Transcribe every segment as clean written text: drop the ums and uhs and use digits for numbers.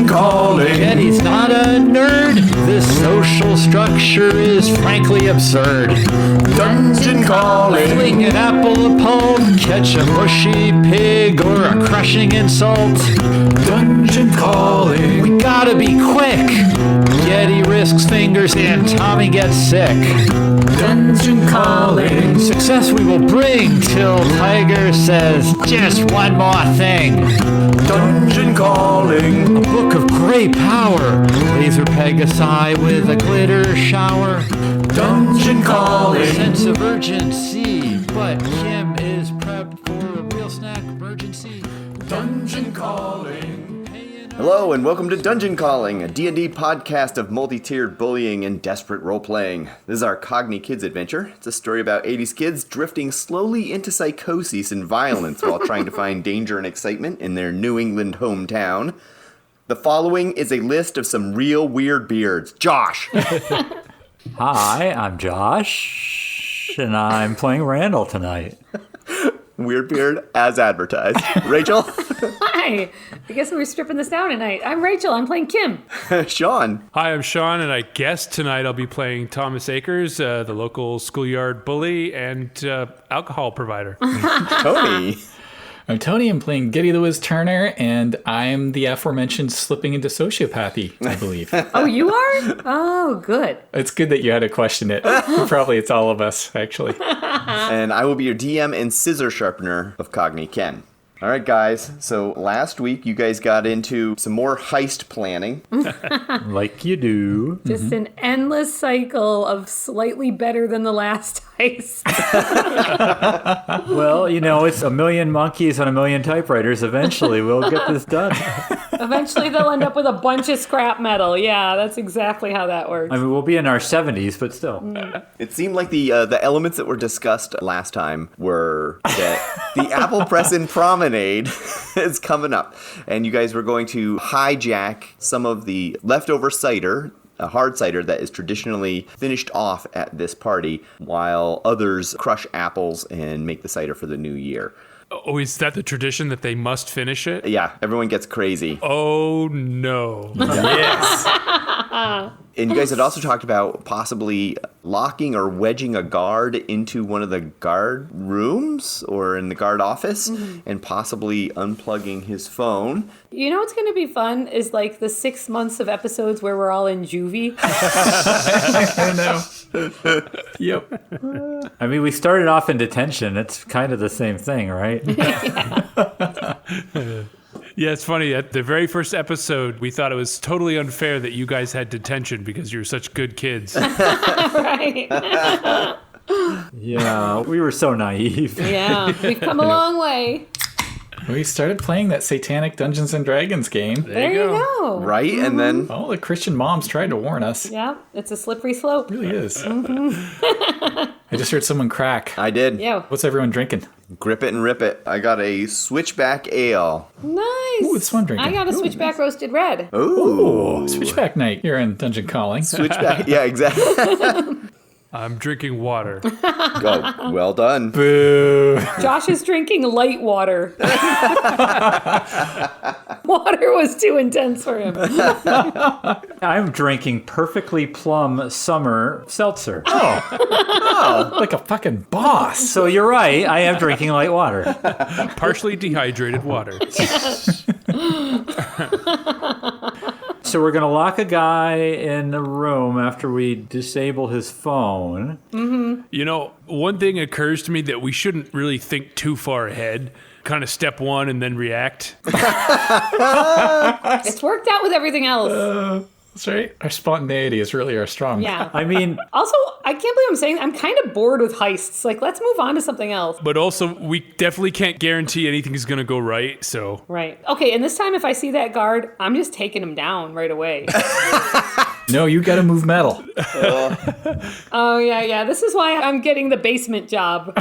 calling. Geddy's not a nerd. This social structure is frankly absurd. Dungeon calling. Fling an apple a pulp, catch a mushy pig or a crushing insult. Dungeon calling. We gotta be quick. Geddy risks fingers and Tommy gets sick. Dungeon calling. Success we will bring till Tiger says just one more thing. Dungeon calling. A book of great power. Laser Pegasi with a glitter shower. Dungeon calling. Sense of urgency, but Kim is prepped for a real snack emergency. Dungeon calling. Hello and welcome to Dungeon Calling, a D&D podcast of multi-tiered bullying and desperate role-playing. This is our Cogni Kids adventure. It's a story about 80s kids drifting slowly into psychosis and violence while trying to find danger and excitement in their New England hometown. The following is a list of some real weird beards. Josh! Hi, I'm Josh, and I'm playing Randall tonight. Weird beard as advertised. Rachel? Hi. I guess we're stripping this down tonight. I'm Rachel. I'm playing Kim. Sean? Hi, I'm Sean, and I guess tonight I'll be playing Thomas Akers, the local schoolyard bully and alcohol provider. Tony? I'm Tony. I'm playing Geddy the Wiz Turner, and I'm the aforementioned slipping into sociopathy, I believe. Oh, you are? Oh, good. It's good that you had to question it. Probably it's all of us, actually. And I will be your DM and scissor sharpener of Cogni Ken. All right, guys. So last week, you guys got into some more heist planning. Like you do. Just an endless cycle of slightly better than the last heist. Well, you know, it's a million monkeys on a million typewriters. Eventually, we'll get this done. Eventually, they'll end up with a bunch of scrap metal. Yeah, that's exactly how that works. I mean, we'll be in our 70s, but still. It seemed like the elements that were discussed last time were that the apple press and promenade is coming up, and you guys were going to hijack some of the leftover cider, a hard cider that is traditionally finished off at this party, while others crush apples and make the cider for the new year. Oh, is that the tradition that they must finish it? Yeah, everyone gets crazy. Oh, no. Yes. And you guys had also talked about possibly locking or wedging a guard into one of the guard rooms or in the guard office and possibly unplugging his phone. You know what's going to be fun is like the 6 months of episodes where we're all in juvie. I know. Yep. I mean, we started off in detention. It's kind of the same thing, right? Yeah, it's funny. At the very first episode, we thought it was totally unfair that you guys had detention because you're such good kids. Right. Yeah, we were so naive. Yeah, we've come a long way. We started playing that satanic Dungeons and Dragons game. There you go. Right? And then... All the Christian moms tried to warn us. Yeah, it's a slippery slope. It really is. I just heard someone crack. I did. Yeah. What's everyone drinking? Grip it and rip it. I got a switchback ale. Nice. Ooh, it's fun drinking. I got a switchback roasted red. Ooh. Switchback night here in Dungeon Calling. Switchback. Yeah, exactly. I'm drinking water. Oh, well done. Boo. Josh is drinking light water. Water was too intense for him. I'm drinking perfectly plum summer seltzer. Like a fucking boss. So you're right. I am drinking light water. Partially dehydrated water. So we're going to lock a guy in a room after we disable his phone. Mm-hmm. You know, one thing occurs to me that we shouldn't really think too far ahead. Kind of step one and then react. It's worked out with everything else. That's right. Our spontaneity is really our strong. Yeah. I mean, Also, I can't believe I'm saying I'm kind of bored with heists. Like, let's move on to something else. But also, we definitely can't guarantee anything's going to go right, so... Right. Okay, and this time if I see that guard, I'm just taking him down right away. No, you got to move metal. Oh, yeah. This is why I'm getting the basement job.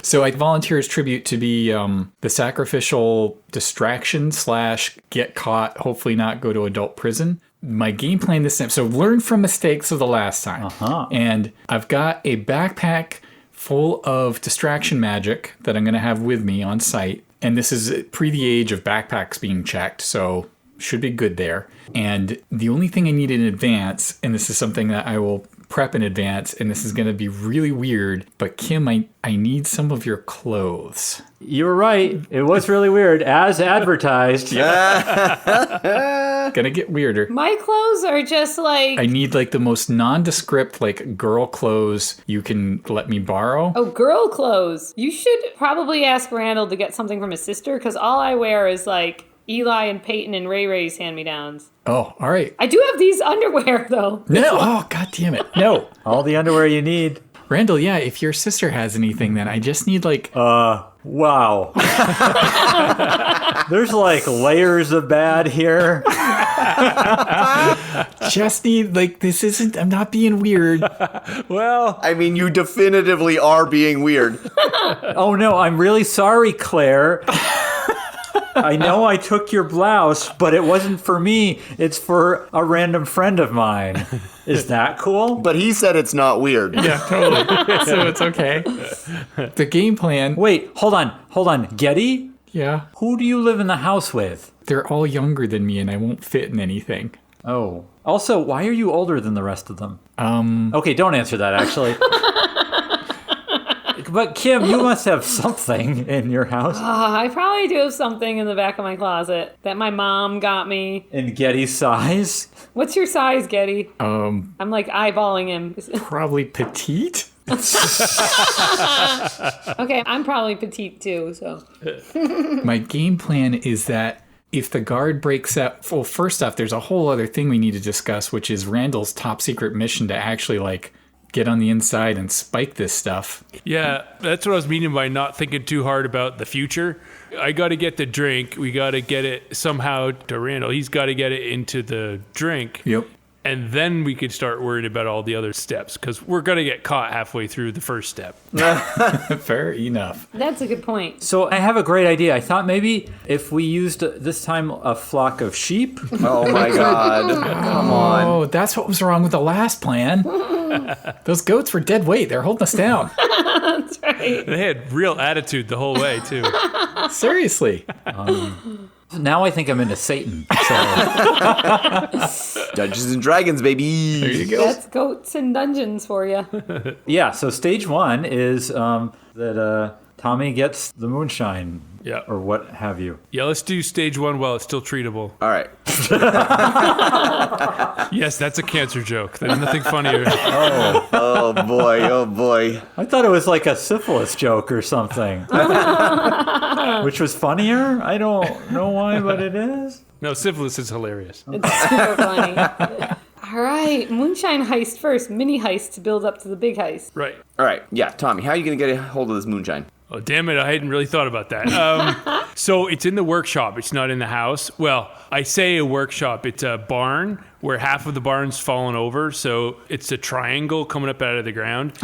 So I volunteer as tribute to be the sacrificial distraction / get caught, hopefully not go to adult prison. My game plan this time, so learn from mistakes of the last time. And I've got a backpack full of distraction magic that I'm going to have with me on site. And this is pre the age of backpacks being checked, so should be good there. And the only thing I need in advance, and this is something that I will prep in advance, and this is going to be really weird, but Kim, I need some of your clothes. You were right. It was really weird, as advertised. Gonna get weirder. My clothes are just like... I need like the most nondescript, like girl clothes you can let me borrow. Oh, girl clothes. You should probably ask Randall to get something from his sister, because all I wear is like Eli and Peyton and Ray Ray's hand-me-downs. Oh, all right. I do have these underwear, though. No. Oh, God damn it. No. All the underwear you need. Randall, yeah, if your sister has anything, then I just need like... Wow. There's like layers of bad here. just need, like, this isn't... I'm not being weird. Well, I mean, you definitively are being weird. oh no, I'm really sorry, Claire. I know I took your blouse, but it wasn't for me. It's for a random friend of mine. Is that cool? But he said it's not weird. Yeah, totally. So it's okay. The game plan... Wait, hold on. Geddy? Yeah. Who do you live in the house with? They're all younger than me and I won't fit in anything. Oh. Also, why are you older than the rest of them? Okay, don't answer that, actually. But Kim, you must have something in your house. I probably do have something in the back of my closet that my mom got me. In Geddy's size? What's your size, Geddy? Um, I'm like eyeballing him. Probably petite? Okay, I'm probably petite too, so. My game plan is that if the guard breaks out... Well, first off, there's a whole other thing we need to discuss, which is Randall's top secret mission to actually, like, get on the inside and spike this stuff. Yeah, that's what I was meaning by not thinking too hard about the future. I got to get the drink. We got to get it somehow to Randall. He's got to get it into the drink. Yep. And then we could start worrying about all the other steps, because we're going to get caught halfway through the first step. Fair enough. That's a good point. So I have a great idea. I thought maybe if we used this time a flock of sheep. Oh my God. Come on. Oh, that's what was wrong with the last plan. Those goats were dead weight. They're holding us down. That's right. They had real attitude the whole way, too. Seriously. Now I think I'm into Satan. So. Dungeons and Dragons, baby. There you go. That's goats and dungeons for you. Yeah, so stage one is that Tommy gets the moonshine. Yeah. Or what have you. Yeah, let's do stage one while it's still treatable. All right. Yes, that's a cancer joke. There's nothing funnier. Oh boy. Oh boy. I thought it was like a syphilis joke or something. Which was funnier? I don't know why, but it is. No, syphilis is hilarious. It's super funny. All right, moonshine heist first. Mini heist to build up to the big heist. Right. All right. Yeah, Tommy, how are you going to get a hold of this moonshine? Oh, damn it. I hadn't really thought about that. So it's in the workshop. It's not in the house. Well, I say a workshop. It's a barn where half of the barn's fallen over. So it's a triangle coming up out of the ground.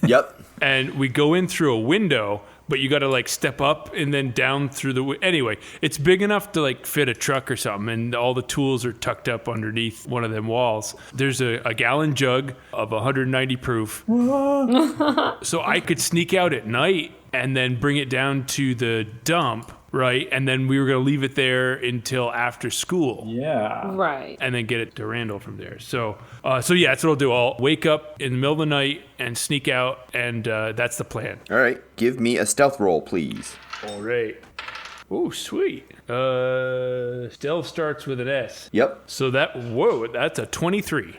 Yep. And we go in through a window, but you got to like step up and then down through the... Anyway, it's big enough to like fit a truck or something. And all the tools are tucked up underneath one of them walls. There's a gallon jug of 190 proof. So I could sneak out at night and then bring it down to the dump, right? And then we were going to leave it there until after school. Yeah. Right. And then get it to Randall from there. So yeah, that's what I'll do. I'll wake up in the middle of the night and sneak out, and that's the plan. All right. Give me a stealth roll, please. All right. Oh, sweet. Stealth starts with an S. Yep. So that's a 23.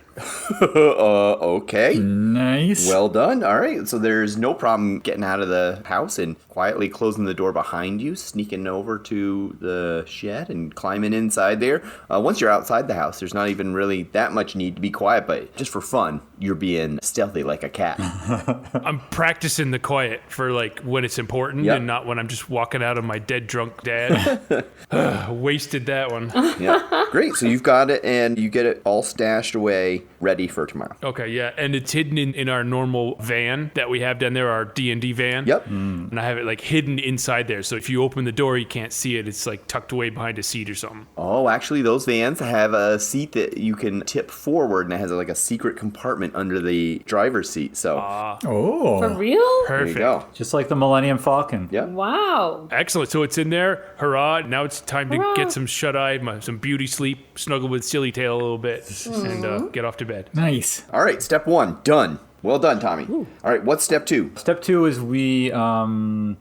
Okay. Nice. Well done. All right. So there's no problem getting out of the house and quietly closing the door behind you, sneaking over to the shed and climbing inside there. Once you're outside the house, there's not even really that much need to be quiet, but just for fun, you're being stealthy like a cat. I'm practicing the quiet for like when it's important. Yep. And not when I'm just walking out of my dead drunk dad. Wasted that one. Yeah. Great. So you've got it and you get it all stashed away. ready for tomorrow. Okay, yeah, and it's hidden in our normal van that we have down there, our D&D van. Yep. And I have it like hidden inside there, so if you open the door, you can't see it. It's like tucked away behind a seat or something. Oh, actually, those vans have a seat that you can tip forward, and it has like a secret compartment under the driver's seat. So Oh. For real? there you Perfect. go. Just like the Millennium Falcon. Yep. Wow. Excellent. So it's in there. Hurrah. Now it's time to Hurrah. get some shut-eye, some beauty sleep, snuggle with Silly Tail a little bit, and get off to bed. Nice. All right, step 1, done. Well done, Tommy. All right, what's step 2? Step 2 is we burn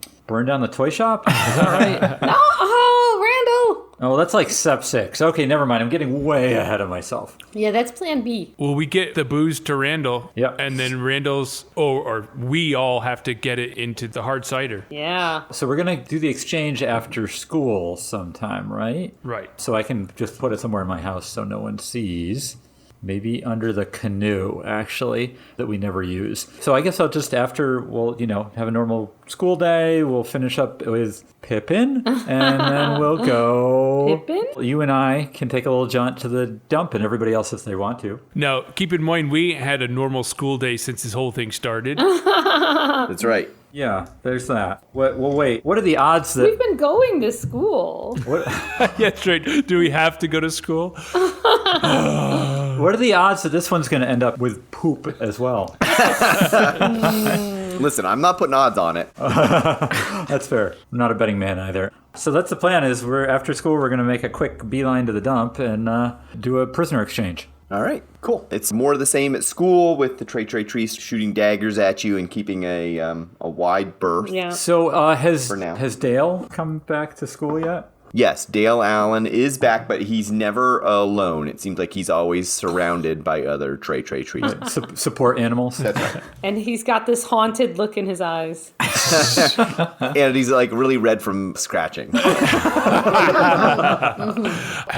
down the toy shop. Is that right? Oh, Randall. Oh, that's like step 6. Okay, never mind. I'm getting way ahead of myself. Yeah, that's plan B. Well, we get the booze to Randall, Yep. and then Randall's, or we all have to get it into the hard cider. Yeah. So we're going to do the exchange after school sometime, right? Right. So I can just put it somewhere in my house so no one sees. Maybe under the canoe, actually, that we never use. So I guess I'll just, after we'll, have a normal school day, we'll finish up with Pippin, and then we'll go... Pippin? You and I can take a little jaunt to the dump, and everybody else if they want to. Now, keep in mind, we had a normal school day since this whole thing started. That's right. Yeah, there's that. Well, wait. What are the odds that... We've been going to school. Yeah, that's right. Do we have to go to school? What are the odds that this one's going to end up with poop as well? Listen, I'm not putting odds on it. That's fair. I'm not a betting man either. So that's the plan is after school, we're going to make a quick beeline to the dump and do a prisoner exchange. All right, cool. It's more of the same at school with the Tree shooting daggers at you and keeping a wide berth. Yeah. So For now. has Dale come back to school yet? Yes, Dale Allen is back, but he's never alone. It seems like he's always surrounded by other Tree trees. Support animals? That's right. And he's got this haunted look in his eyes. And he's like really red from scratching. How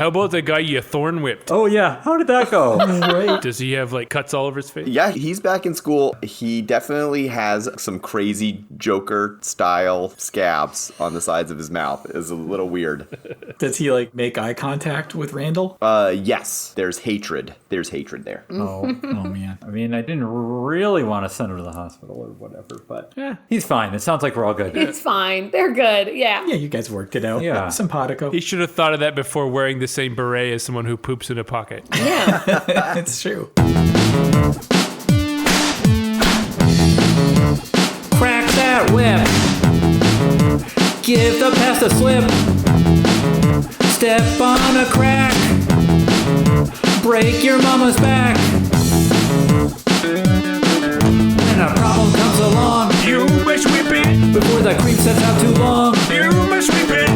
about the guy you thorn whipped? Oh, yeah. How did that go? Great. Does he have like cuts all over his face? Yeah, he's back in school. He definitely has some crazy Joker style scabs on the sides of his mouth. It's a little weird. Does he like make eye contact with Randall? Yes, there's hatred. There's hatred there. Oh man. I mean, I didn't really want to send him to the hospital or whatever, but he's fine. It sounds like we're all good. It's fine. They're good. Yeah. Yeah, you guys worked it out. Yeah. Simpatico. He should have thought of that before wearing the same beret as someone who poops in a pocket. Yeah. It's true. Crack that whip. Give the past a slip. Step on a crack. Break your mama's back. When a problem comes along, You must whip it. before the cream sets out too long. You must whip it.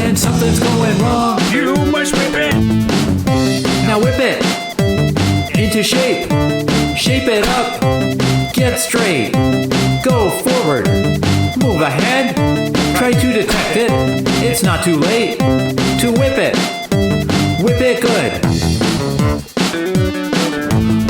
When something's going wrong, You must whip it. now whip it into shape. Shape it up. Get straight. Go forward. Move ahead. Try to detect it. It's not too late to whip it. Whip it good.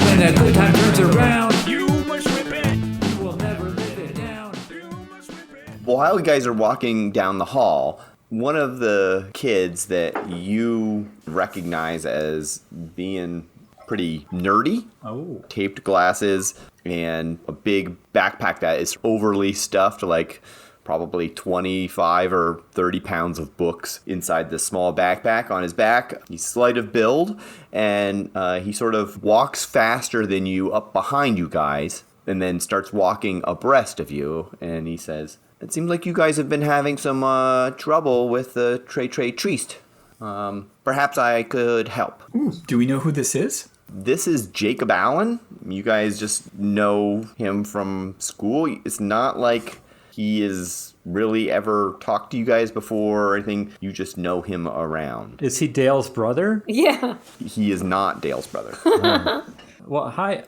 When a good time turns around, You must whip it. you will never live it down. You must whip it. While you guys are walking down the hall, one of the kids that you recognize as being pretty nerdy, taped glasses, and a big backpack that is overly stuffed, like probably 25 or 30 pounds of books inside this small backpack on his back. He's slight of build, and he sort of walks faster than you up behind you guys, and then starts walking abreast of you, and he says, "It seems like you guys have been having some trouble with the Tree. Perhaps I could help." Do we know who this is? This is Jacob Allen. You guys just know him from school. It's not like he is really ever talked to you guys before or anything. You just know him around. Is he Dale's brother? Yeah. He is not Dale's brother. Well, hi,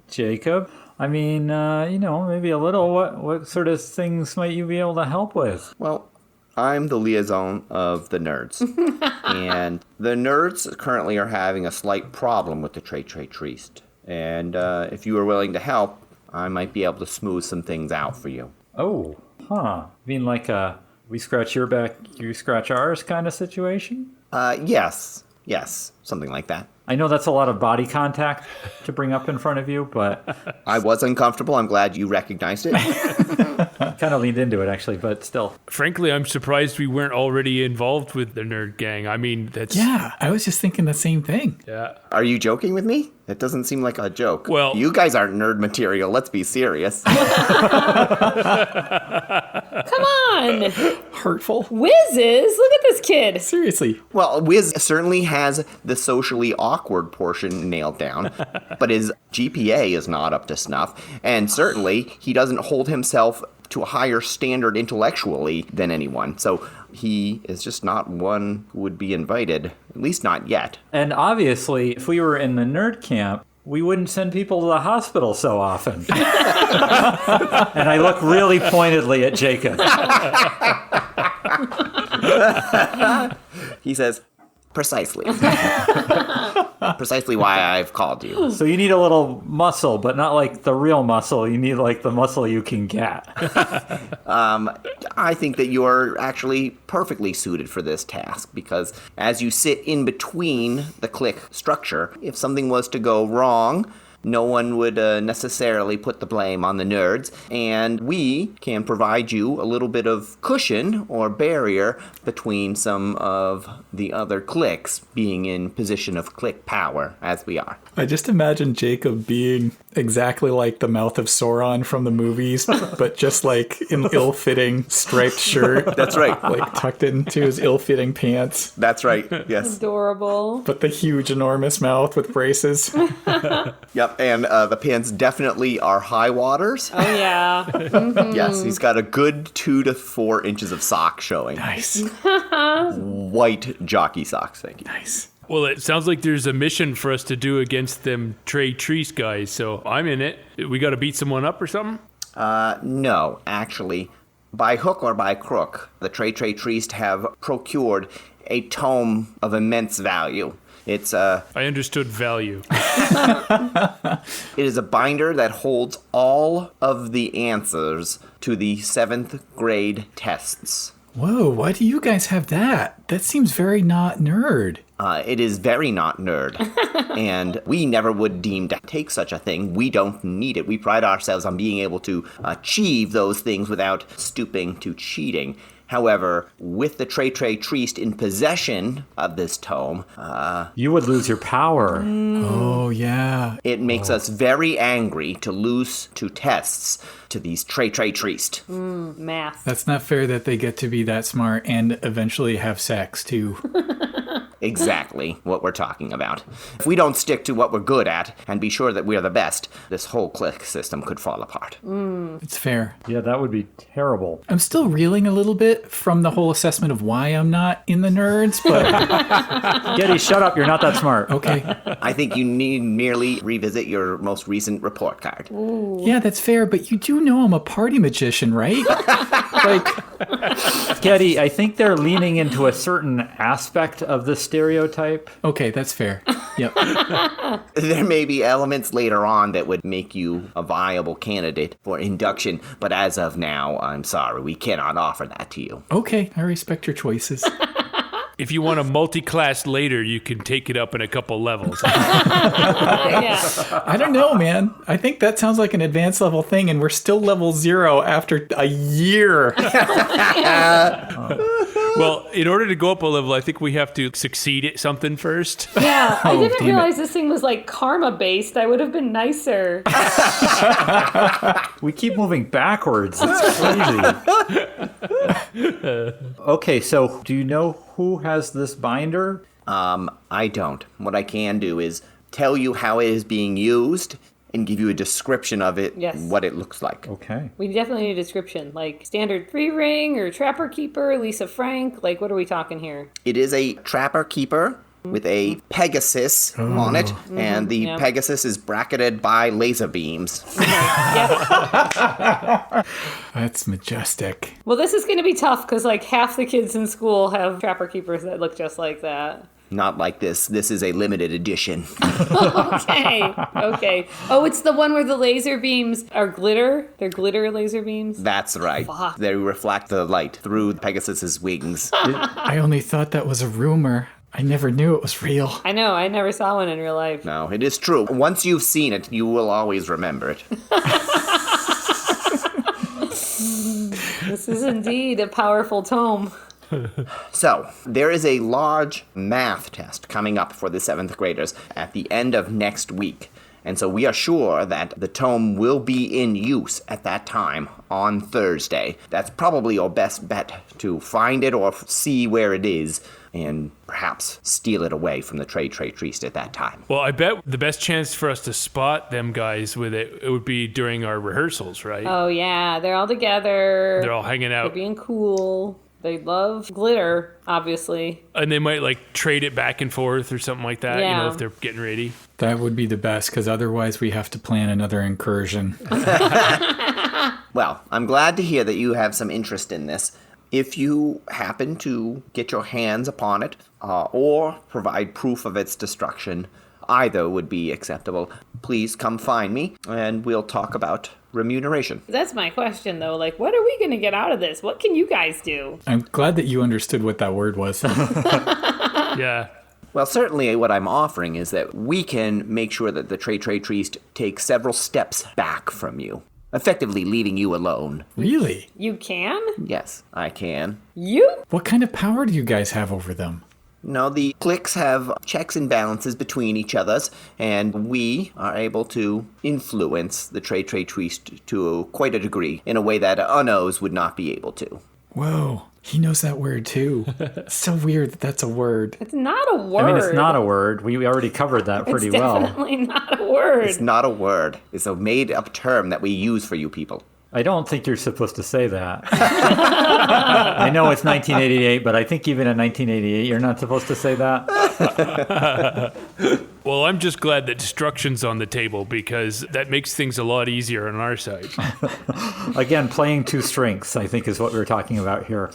Jacob. I mean, maybe a little. What sort of things might you be able to help with? Well, I'm the liaison of the nerds. And the nerds currently are having a slight problem with the Tree Triest. And if you are willing to help, I might be able to smooth some things out for you. Oh, huh. You mean like we scratch your back, you scratch ours kind of situation? Yes. something like that. I know that's a lot of body contact to bring up in front of you, but I was uncomfortable. I'm glad you recognized it. I kind of leaned into it, actually, but still. Frankly, I'm surprised we weren't already involved with the nerd gang. I mean, that's... Yeah, I was just thinking the same thing. Yeah. Are you joking with me? That doesn't seem like a joke. Well- you guys aren't nerd material. Let's be serious. Come on. Hurtful. Whizzes. Look at this kid. Seriously. Well, Wiz certainly has the socially awkward portion nailed down, but his GPA is not up to snuff, and certainly he doesn't hold himself to a higher standard intellectually than anyone. So he is just not one who would be invited, at least not yet. And obviously, if we were in the nerd camp, we wouldn't send people to the hospital so often. And I look really pointedly at Jacob. He says, precisely. Precisely why I've called you. So you need a little muscle, but not like the real muscle. You need like the muscle you can get. I think that you're actually perfectly suited for this task because as you sit in between the clique structure, if something was to go wrong, no one would necessarily put the blame on the nerds, and we can provide you a little bit of cushion or barrier between some of the other cliques being in position of clique power, as we are. I just imagine Jacob being exactly like the mouth of Sauron from the movies, but just like in ill-fitting striped shirt. That's right. Like tucked into his ill-fitting pants, That's right, yes. Adorable. but the huge, enormous mouth with braces. Yep, and the pants definitely are high waters. Oh, yeah. Yes, he's got a good 2 to 4 inches of sock showing. Nice. White jockey socks, thank you. Nice. Well, it sounds like there's a mission for us to do against them Trey Treese guys, so I'm in it. We got to beat someone up or something? No, actually, by hook or by crook, the Trey Treest have procured a tome of immense value. It's I understood value. it is a binder that holds all of the answers to the 7th grade tests. Whoa, why do you guys have that? That seems very not nerd. It is very not nerd, and we never would deem to take such a thing. We don't need it. We pride ourselves on being able to achieve those things without stooping to cheating. However, with the Trey Treest in possession of this tome, You would lose your power. Oh, yeah. it makes us very angry to lose to tests to these Trey Treest. Math. That's not fair that they get to be that smart and eventually have sex, too. Exactly what we're talking about. If we don't stick to what we're good at and be sure that we're the best, this whole clique system could fall apart. It's fair. Yeah, that would be terrible. I'm still reeling a little bit from the whole assessment of why I'm not in the nerds, but Geddy, shut up. You're not that smart. okay. I think you need merely revisit your most recent report card. Yeah, that's fair, but you do know I'm a party magician, right? Like, Geddy, I think they're leaning into a certain aspect of the stereotype. okay, that's fair. Yep. There may be elements later on that would make you a viable candidate for induction, but as of now, I'm sorry, we cannot offer that to you. Okay, I respect your choices. If you want a multi-class later, you can take it up in a couple levels. Yeah. I don't know, man. I think that sounds like an advanced level thing, and we're still level 0 after a year. Well, in order to go up a level, I think we have to succeed at something first. Yeah. I didn't damn realize this thing was like karma based. I would have been nicer. We keep moving backwards. It's crazy. Okay, so do you know who has this binder? I don't. What I can do is tell you how it is being used and give you a description of it, Yes. what it looks like. Okay. We definitely need a description, like standard 3-ring or Trapper Keeper, Lisa Frank. Like, what are we talking here? It is a Trapper Keeper with a Pegasus on it, and the yeah. Pegasus is bracketed by laser beams. Yep. That's majestic. Well, this is going to be tough because like half the kids in school have Trapper Keepers that look just like that. Not like this. This is a limited edition. Okay. Okay. Oh, it's the one where the laser beams are glitter. They're glitter laser beams. That's right. Fuck. They reflect the light through Pegasus's wings. I only thought that was a rumor. I never knew it was real. I know, I never saw one in real life. No, it is true. Once you've seen it, you will always remember it. This is indeed a powerful tome. So, there is a large math test coming up for the 7th graders at the end of next week. And so we are sure that the tome will be in use at that time on Thursday. That's probably your best bet to find it or see where it is and perhaps steal it away from the Trade Triste at that time. Well, I bet the best chance for us to spot them guys with it would be during our rehearsals, right? Oh, yeah. They're all together. They're all hanging They're out. being cool. They love glitter, obviously. And they might like trade it back and forth or something like that, you know, Yeah. if they're getting ready. That would be the best, because otherwise we have to plan another incursion. Well, I'm glad to hear that you have some interest in this. If you happen to get your hands upon it, or provide proof of its destruction, either would be acceptable. Please come find me, and we'll talk about remuneration. That's my question, though. Like, what are we going to get out of this? What can you guys do? I'm glad that you understood what that word was. Yeah. Well, certainly what I'm offering is that we can make sure that the Trade Triste takes several steps back from you, effectively leaving you alone. Really? You can? Yes, I can. You? What kind of power do you guys have over them? No, the cliques have checks and balances between each others, and we are able to influence the Trade Triste to quite a degree in a way that unknows would not be able to. Whoa, he knows that word too. It's so weird that that's a word. It's not a word. I mean, it's not a word. We already covered that pretty It's well. definitely not a word. It's not a word. It's a made-up term that we use for you people. I don't think you're supposed to say that. I know it's 1988, but I think even in 1988, you're not supposed to say that. Well, I'm just glad that destruction's on the table because that makes things a lot easier on our side. Again, playing two strengths, I think, is what we're talking about here.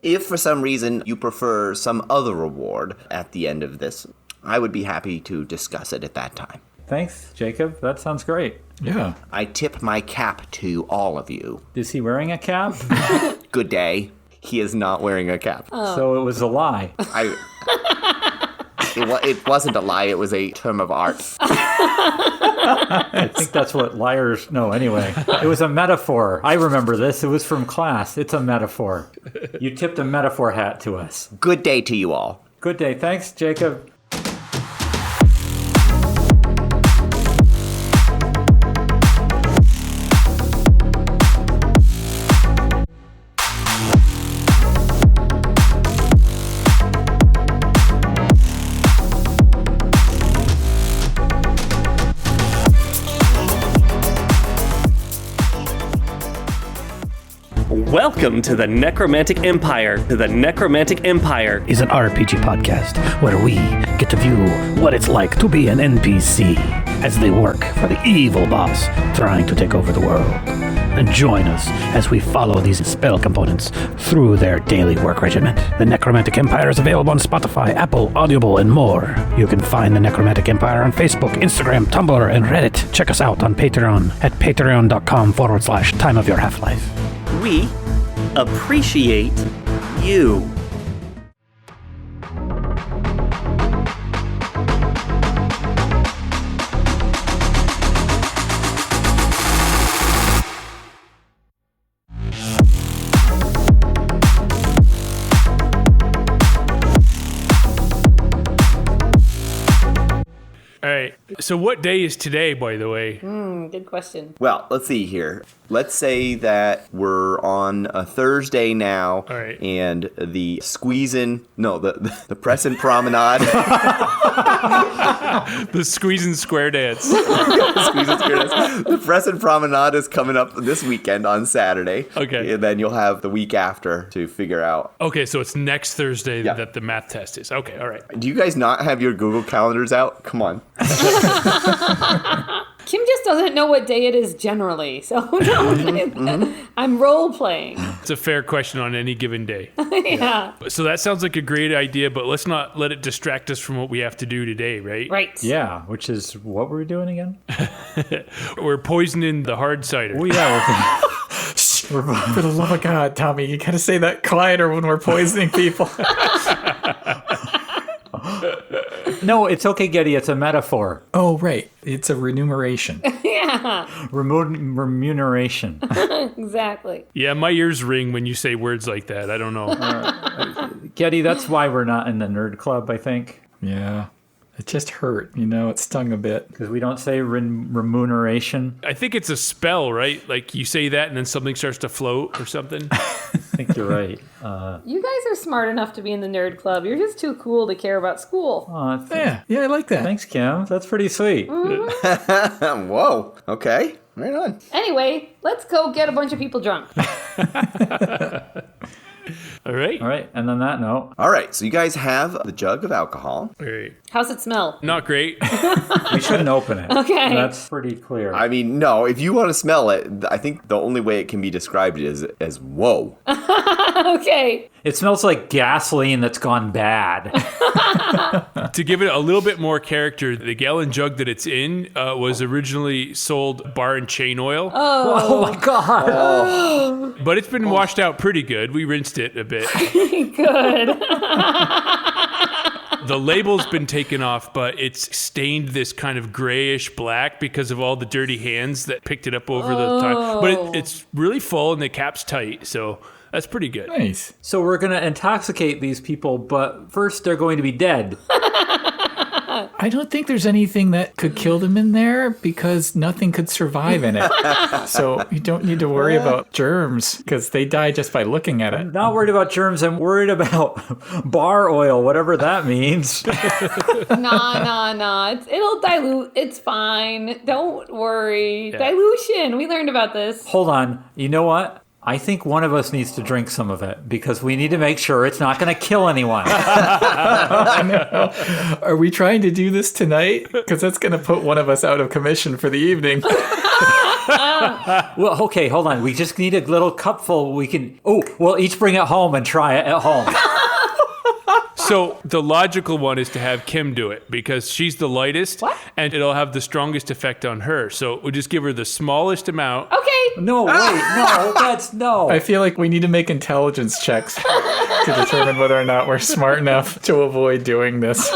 If for some reason you prefer some other reward at the end of this, I would be happy to discuss it at that time. Thanks, Jacob. That sounds great. Yeah. I tip my cap to all of you. Is he wearing a cap? Good day. He is not wearing a cap. So it was a lie. It wasn't a lie. It was a term of art. I think that's what liars... No, anyway. It was a metaphor. I remember this. It was from class. It's a metaphor. You tipped a metaphor hat to us. Good day to you all. Good day. Thanks, Jacob. Welcome to the Necromantic Empire. The Necromantic Empire is an RPG podcast where we get to view what it's like to be an NPC as they work for the evil boss trying to take over the world. And join us as we follow these spell components through their daily work regimen. The Necromantic Empire is available on Spotify, Apple, Audible, and more. You can find the Necromantic Empire on Facebook, Instagram, Tumblr, and Reddit. Check us out on Patreon at patreon.com/Time of Your Half-Life. We appreciate you. All right. So what day is today, by the way? Good question. Well, let's see here. Let's say that we're on a Thursday now, All right. and the the Preston Promenade. The squeezing square dance. The Preston Promenade is coming up this weekend on Saturday. Okay. And then you'll have the week after to figure out. Okay, so it's next Thursday Yeah. that the math test is. Okay, all right. Do you guys not have your Google calendars out? Come on. Kim just doesn't know what day it is generally, so I'm role playing. It's a fair question on any given day. Yeah. So that sounds like a great idea, but let's not let it distract us from what we have to do today, right? Right. Yeah, which is what were we doing again? We're poisoning the hard cider. Oh, yeah. For the love of God, Tommy, you gotta say that quieter when we're poisoning people. No, it's okay, Geddy. It's a metaphor. Oh, right. It's a remuneration. Yeah, Remuneration. exactly. Yeah, my ears ring when you say words like that. I don't know. Geddy, that's why we're not in the nerd club, I think. Yeah. It just hurt, it stung a bit. Because we don't say remuneration. I think it's a spell, right? Like you say that and then something starts to float or something. I think you're right. You guys are smart enough to be in the nerd club. You're just too cool to care about school. Yeah, I like that. Thanks, Kim. That's pretty sweet. Whoa. Okay. Right on. Anyway, let's go get a bunch of people drunk. All right. All right. And on that note, All right. So you guys have the jug of alcohol. All right. How's it smell? Not great. we shouldn't open it. Okay. That's pretty clear. I mean, no. If you want to smell it, I think the only way it can be described is as whoa. Okay. It smells like gasoline that's gone bad. To give it a little bit more character, the gallon jug that it's in was originally sold bar and chain oil. Oh my God. But it's been washed out pretty good. We rinsed it a bit. Good. The label's been taken off, but it's stained this kind of grayish black because of all the dirty hands that picked it up over the time. But it's really full and the cap's tight, so that's pretty good. Nice. So we're going to intoxicate these people, but first they're going to be dead. I don't think there's anything that could kill them in there because nothing could survive in it. So you don't need to worry about germs because they die just by looking at it. Not worried about germs. I'm worried about bar oil, whatever that means. Nah. It'll dilute. It's fine. Don't worry. Yeah. Dilution. We learned about this. Hold on. You know what? I think one of us needs to drink some of it because we need to make sure it's not going to kill anyone. Are we trying to do this tonight? Because that's going to put one of us out of commission for the evening. Well, okay, hold on. We just need a little cupful. We'll each bring it home and try it at home. So the logical one is to have Kim do it because she's the lightest and it'll have the strongest effect on her. So we'll just give her the smallest amount. Okay. No, wait, no. I feel like we need to make intelligence checks to determine whether or not we're smart enough to avoid doing this.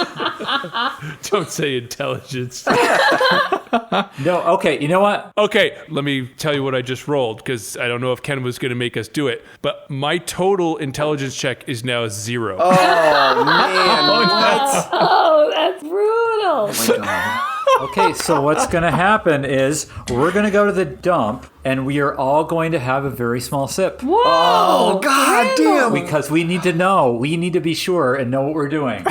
Don't say intelligence. No, okay, you know what? Okay, let me tell you what I just rolled because I don't know if Ken was going to make us do it. But my total intelligence check is now 0. Oh, man. What? Oh, that's brutal. Oh, my God. Okay, so what's going to happen is we're going to go to the dump and we are all going to have a very small sip. Whoa. Oh, God damn. Because we need to know. We need to be sure and know what we're doing.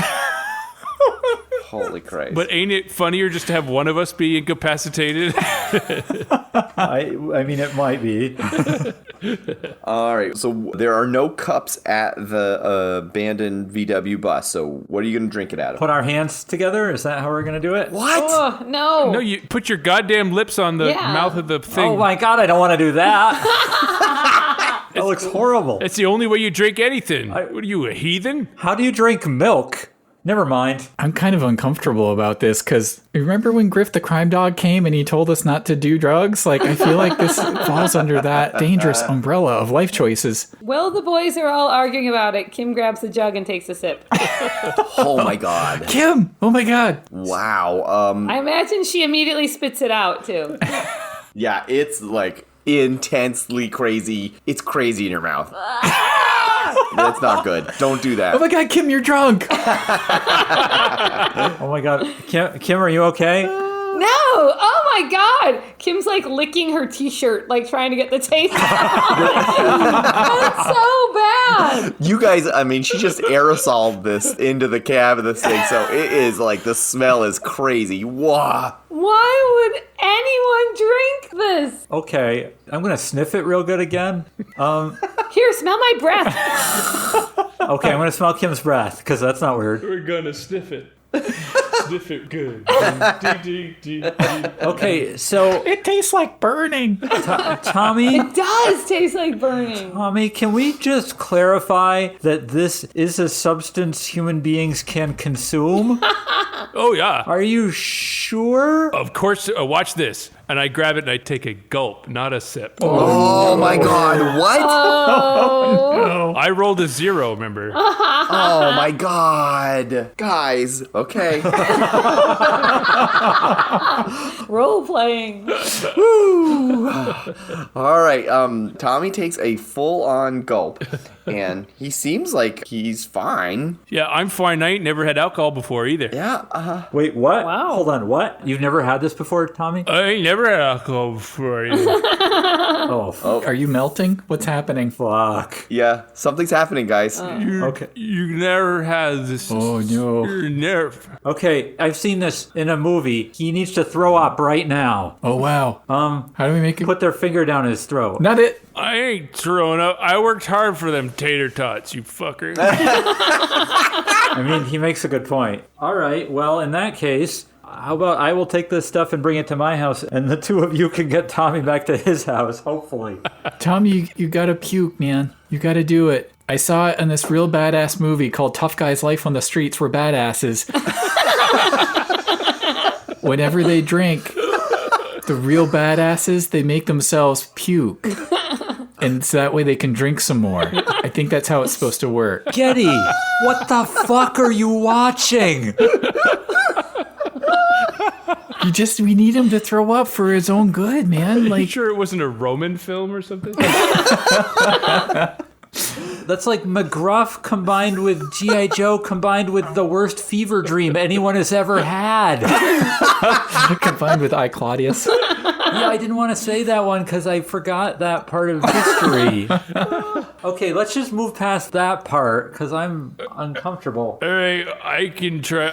Holy Christ. But ain't it funnier just to have one of us be incapacitated? I mean, it might be. All right. So there are no cups at the abandoned VW bus. So what are you going to drink it out of? Put our hands together? Is that how we're going to do it? What? Oh, no. No, you put your goddamn lips on the Yeah. mouth of the thing. Oh my God, I don't want to do that. That looks horrible. That's the only way you drink anything. What are you, a heathen? How do you drink milk? Never mind. I'm kind of uncomfortable about this because remember when Griff the crime dog came and he told us not to do drugs? Like, I feel like this falls under that dangerous umbrella of life choices. Well, the boys are all arguing about it. Kim grabs the jug and takes a sip. Oh, my God. Kim! Oh my God! Wow. I imagine she immediately spits it out, too. Yeah, it's like intensely crazy. It's crazy in your mouth. That's not good. Don't do that. Oh my God, Kim, you're drunk! Oh my God. Kim, are you okay? No! Oh my God! Kim's like licking her t-shirt, like trying to get the taste out. That's so bad! You guys, I mean, she just aerosoled this into the cab of this thing, so it is like the smell is crazy. Wow. Why would anyone drink this? Okay, I'm going to sniff it real good again. Here, smell my breath. Okay, I'm going to smell Kim's breath because that's not weird. We're gonna sniff it. Sniff it good. Okay, so It tastes like burning! Tommy, It does taste like burning. Tommy, can we just clarify that this is a substance human beings can consume? Oh, yeah. Are you sure? Of course, watch this. And I grab it and I take a gulp, not a sip. Oh, my God. What? Oh. I rolled a 0, remember? Oh my god. Guys, okay. Role playing. All right, Tommy takes a full-on gulp, and he seems like he's fine. Yeah, I'm fine. I ain't never had alcohol before either. Yeah, Wait, what? Wow. Hold on, what? You've never had this before, Tommy? I ain't never had alcohol before either. Are you melting? What's happening? Fuck. yeah, something's happening, guys. Okay. You never had this. Oh, no. You're never. Okay, I've seen this in a movie. He needs to throw up right now. Oh, wow. How do we make it? Put their finger down his throat. Not it. I ain't throwing up. I worked hard for them tater tots, you fucker. I mean, he makes a good point. All right, well, in that case, how about I will take this stuff and bring it to my house, and the two of you can get Tommy back to his house, hopefully. Tommy, you gotta puke, man. You gotta do it. I saw it in this real badass movie called Tough Guy's Life on the Streets. We're badasses. Whenever they drink, the real badasses, they make themselves puke. And so that way they can drink some more. I think that's how it's supposed to work. Geddy, what the fuck are you watching? We need him to throw up for his own good, man. You Like, sure it wasn't a Roman film or something? That's like McGruff combined with G.I. Joe combined with the worst fever dream anyone has ever had. combined with I, Claudius. Yeah, I didn't want to say that one because I forgot that part of history. Okay, let's just move past that part because I'm uncomfortable. All right, I can try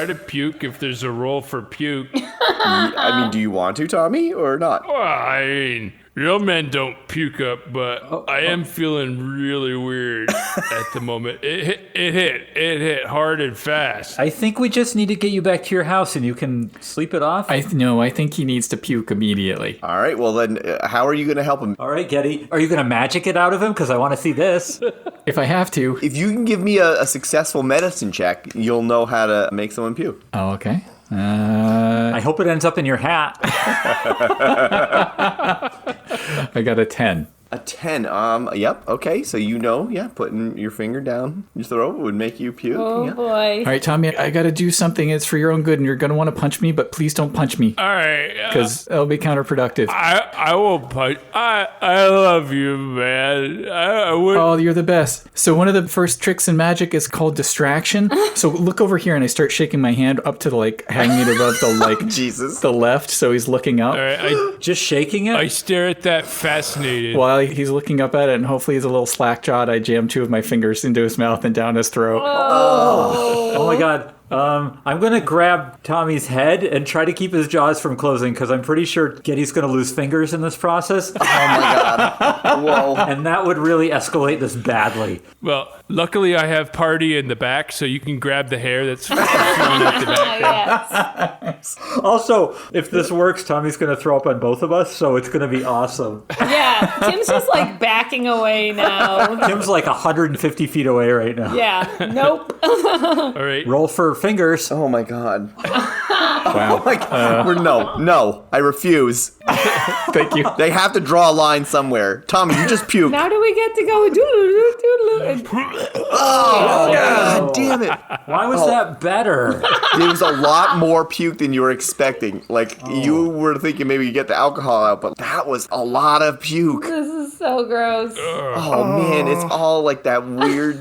to puke if there's a roll for puke. I mean, do you want to, Tommy, or not? Well, I mean, real men don't puke up, but I am feeling really weird at the moment. It hit hard and fast. I think we just need to get you back to your house and you can sleep it off. I think he needs to puke immediately. All right, well then, how are you going to help him? All right, Geddy, are you going to magic it out of him? Because I want to see this. If I have to. If you can give me a successful medicine check, you'll know how to make someone puke. Oh, okay. I hope it ends up in your hat. I got a 10. A 10. Yep. Okay. So putting your finger down your throat would make you puke. Oh yeah. boy. All right, Tommy, I got to do something. It's for your own good, and you're going to want to punch me, but please don't punch me. All right. Because it'll be counterproductive. I will punch. I love you, man. I would. Oh, you're the best. So one of the first tricks in magic is called distraction. So look over here, and I start shaking my hand up to hanging it above the Jesus. the left, so he's looking up. All right, Just shaking it? I stare at that fascinated. While he's looking up at it, and hopefully he's a little slack-jawed, I jam two of my fingers into his mouth and down his throat. Oh my god. I'm going to grab Tommy's head and try to keep his jaws from closing because I'm pretty sure Geddy's going to lose fingers in this process. Oh my God. Whoa. And that would really escalate this badly. Well, luckily I have Party in the back, so you can grab the hair that's flowing out the back. Yes. Also, if this works, Tommy's going to throw up on both of us, so it's going to be awesome. Yeah. Tim's just backing away now. Tim's 150 feet away right now. Yeah. Nope. All right. Roll for fingers. Oh my God. Wow. Oh my God. No. I refuse. Thank you. They have to draw a line somewhere. Tommy, you just puked. Now do we get to go doodle-doo-doo-doo-doo? Oh, God damn it. Why was that better? There was a lot more puke than you were expecting. You were thinking maybe you get the alcohol out, but that was a lot of puke. This is so gross. Oh, man, it's all that weird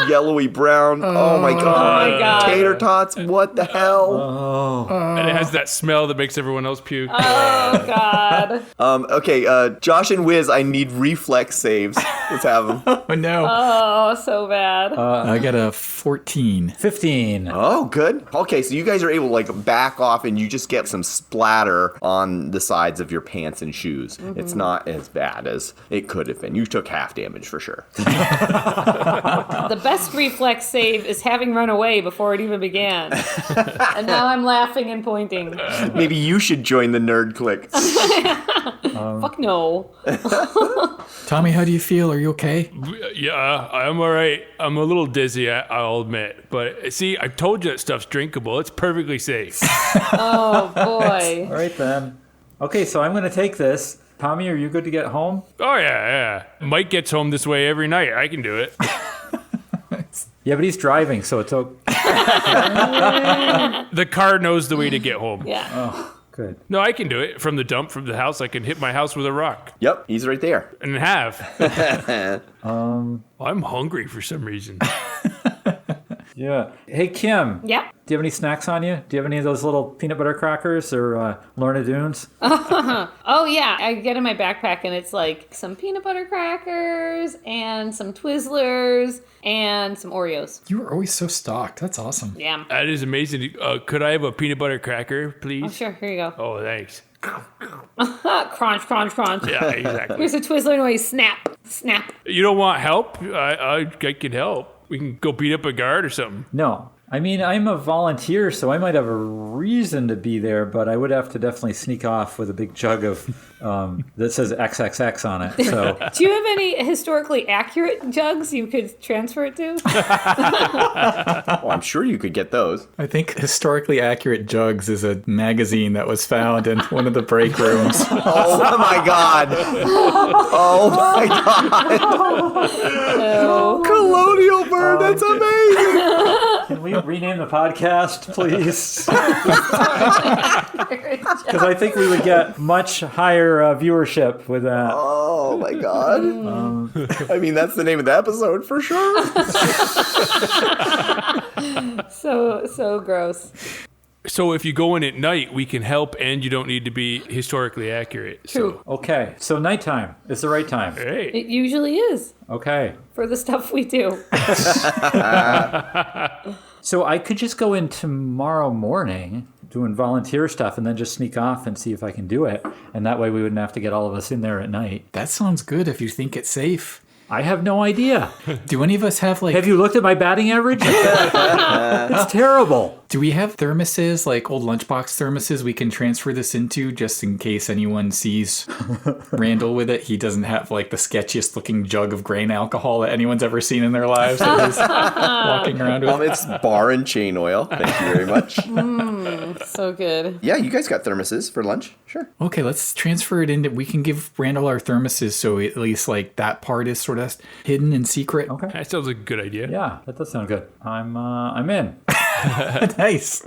yellowy brown. Oh my God. Oh my God. Tater tots, what the hell? And it has that smell that makes everyone else puke. Oh God. Okay, Josh and Wiz, I need reflex saves. Let's have them. Oh, no. Oh, so bad. I got a 14. 15. Oh, good. Okay, so you guys are able to back off and you just get some splatter on the sides of your pants and shoes. Mm-hmm. It's not as bad as it could have been. You took half damage for sure. The best reflex save is having run away before it even began. And now I'm laughing and pointing. Maybe you should join the nerd clique. Fuck no. Tommy, how do you feel? Are you okay? Yeah, I'm all right. I'm a little dizzy, I'll admit. But see, I told you that stuff's drinkable. It's perfectly safe. Oh boy. All right, then. Okay, so I'm going to take this. Tommy, are you good to get home? Oh, yeah. Mike gets home this way every night. I can do it. Yeah, but he's driving, so it's okay. The car knows the way to get home. Yeah. Good. No, I can do it from the dump, from the house. I can hit my house with a rock Yep, he's right there. and have. I'm hungry for some reason. Yeah. Hey, Kim. Yeah. Do you have any snacks on you? Do you have any of those little peanut butter crackers or Lorna Doones? Oh, yeah. I get in my backpack and it's like some peanut butter crackers and some Twizzlers and some Oreos. You were always so stocked. That's awesome. Yeah. That is amazing. Could I have a peanut butter cracker, please? Oh, sure. Here you go. Oh, thanks. Crunch, crunch, crunch. Yeah, exactly. Here's a Twizzler noise. Snap, snap. You don't want help? I can help. We can go beat up a guard or something. No. I mean, I'm a volunteer, so I might have a reason to be there, but I would have to definitely sneak off with a big jug of that says XXX on it. So Do you have any historically accurate jugs you could transfer it to? Oh, I'm sure you could get those. I think Historically Accurate Jugs is a magazine that was found in one of the break rooms. Oh my god. Oh my god. Colonial bird, that's amazing. can we rename the podcast, please? Because I think we would get much higher viewership with that. Oh my god. I mean, that's the name of the episode for sure. So gross. So if you go in at night, we can help, and you don't need to be historically accurate. True. Okay, so nighttime is the right time. So, hey. It usually is Okay. for the stuff we do. So I could just go in tomorrow morning doing volunteer stuff and then just sneak off and see if I can do it. And that way we wouldn't have to get all of us in there at night. That sounds good if you think it's safe. I have no idea. Do any of us have like... Have you looked at my batting average? It's terrible. Do we have thermoses, like old lunchbox thermoses we can transfer this into just in case anyone sees Randall with it? He doesn't have like the sketchiest looking jug of grain alcohol that anyone's ever seen in their lives that he's walking around with. It's bar and chain oil. Thank you very much. So good. Yeah, you guys got thermoses for lunch. Sure. Okay, let's transfer it into... We can give Randall our thermoses so at least like that part is sort of hidden and secret. Okay. That sounds like a good idea. Yeah, that does sound good. I'm in. Nice.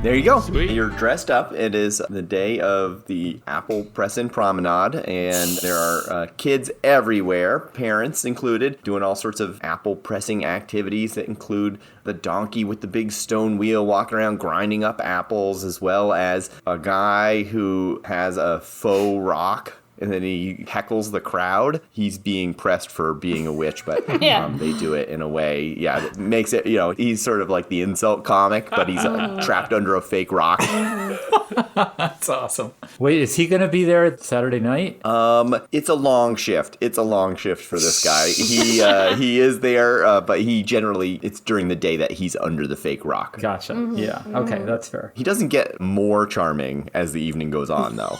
There you go. Sweet. You're dressed up. It is the day of the apple pressing promenade, and there are kids everywhere, parents included, doing all sorts of apple pressing activities that include the donkey with the big stone wheel walking around grinding up apples, as well as a guy who has a faux rock. And then he heckles the crowd. He's being pressed for being a witch, but Yeah. they do it in a way, that makes it, he's sort of like the insult comic, but he's trapped under a fake rock. That's awesome. Wait, is he going to be there Saturday night? It's a long shift. It's a long shift for this guy. He is there, but it's during the day that he's under the fake rock. Gotcha. Yeah. Okay, that's fair. He doesn't get more charming as the evening goes on, though.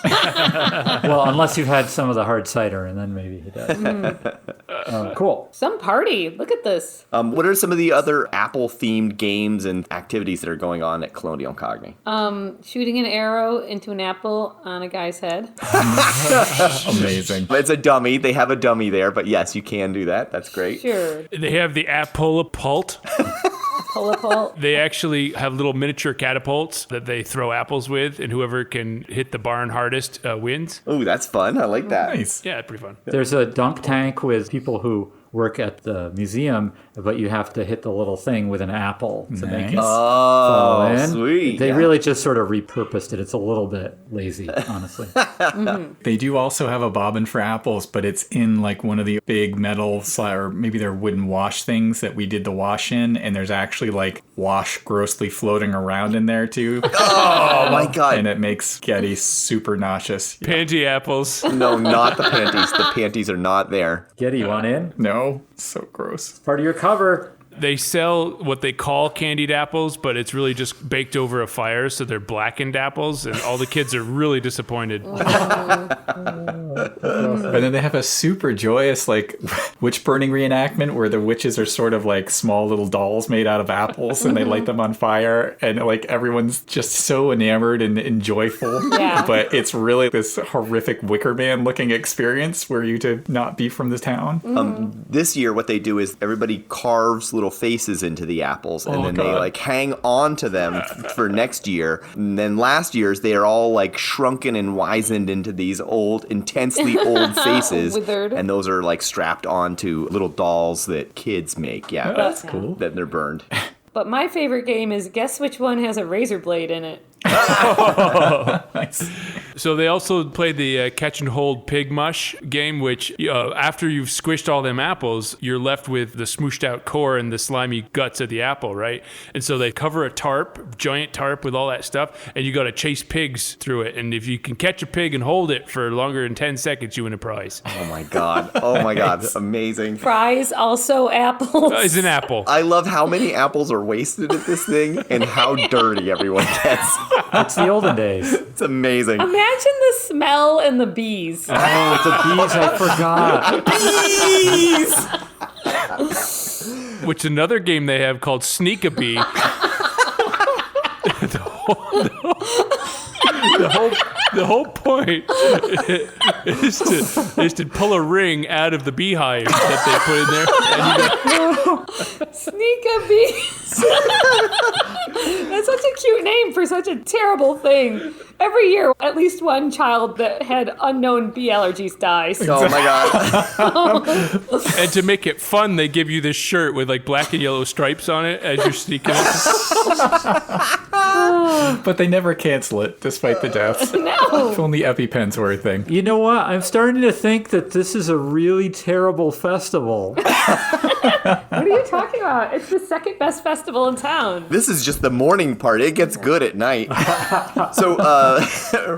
Well, unless you've had some of the hard cider, and then maybe he does. Cool. Some party. Look at this. What are some of the other Apple-themed games and activities that are going on at Colonial Cogni? Shooting an arrow into an apple on a guy's head. Amazing. It's a dummy. They have a dummy there, but yes, you can do that. That's great. Sure. They have the Apolopult. Pull. They actually have little miniature catapults that they throw apples with, and whoever can hit the barn hardest wins. Oh, that's fun. I like that. Nice. Yeah, pretty fun. There's a dunk tank with people who work at the museum, but you have to hit the little thing with an apple to make it Nice. fall Oh, in. sweet. They Yeah. really just sort of repurposed it. It's a little bit lazy, honestly. They do also have a bobbin for apples, but it's in like one of the big metal or maybe they're wooden wash things that we did the wash in, and there's actually like wash grossly floating around in there too. Oh, my God. And it makes Geddy super nauseous. Pansy apples. No, not the panties. The panties are not there. Geddy, you want in? No, so gross. Part of your cover. They sell what they call candied apples, but it's really just baked over a fire, so they're blackened apples, and all the kids are really disappointed. And then they have a super joyous, like, witch burning reenactment where the witches are sort of like small little dolls made out of apples, and they light them on fire, and like everyone's just so enamored and joyful. Yeah. But it's really this horrific Wicker Man looking experience for you to not be from the town. This year, what they do is everybody carves little faces into the apples, and then they God. like hang on to them for next year. And then last year's, they are all like shrunken and wizened into these old, intensely old faces, Withered. and those are like strapped onto little dolls that kids make. Yeah, That's cool. Then they're burned. But my favorite game is guess which one has a razor blade in it. Nice. So they also play the catch and hold pig mush game, which after you've squished all them apples, you're left with the smooshed out core and the slimy guts of the apple, right? And so they cover a tarp, giant tarp with all that stuff, and you got to chase pigs through it. And if you can catch a pig and hold it for longer than 10 seconds, you win a prize. Oh my god! Oh my god! Amazing. Fries, also apples. It's an apple. I love how many apples are wasted at this thing and how dirty everyone gets. It's the olden days. It's amazing. Imagine the smell and the bees. Oh, the bees, I forgot. Which another game they have called Sneak-a-Bee. The whole point is to pull a ring out of the beehive that they put in there. And Sneak a bees. That's such a cute name for such a terrible thing. Every year, at least one child that had unknown bee allergies dies. Oh my god. and to make it fun, they give you this shirt with like black and yellow stripes on it as you're sneaking up. But they never cancel it, despite the deaths. No. If only EpiPens were a thing. You know what? I'm starting to think that this is a really terrible festival. What are you talking about? It's the second best festival in town. This is just the morning part. It gets good at night. So,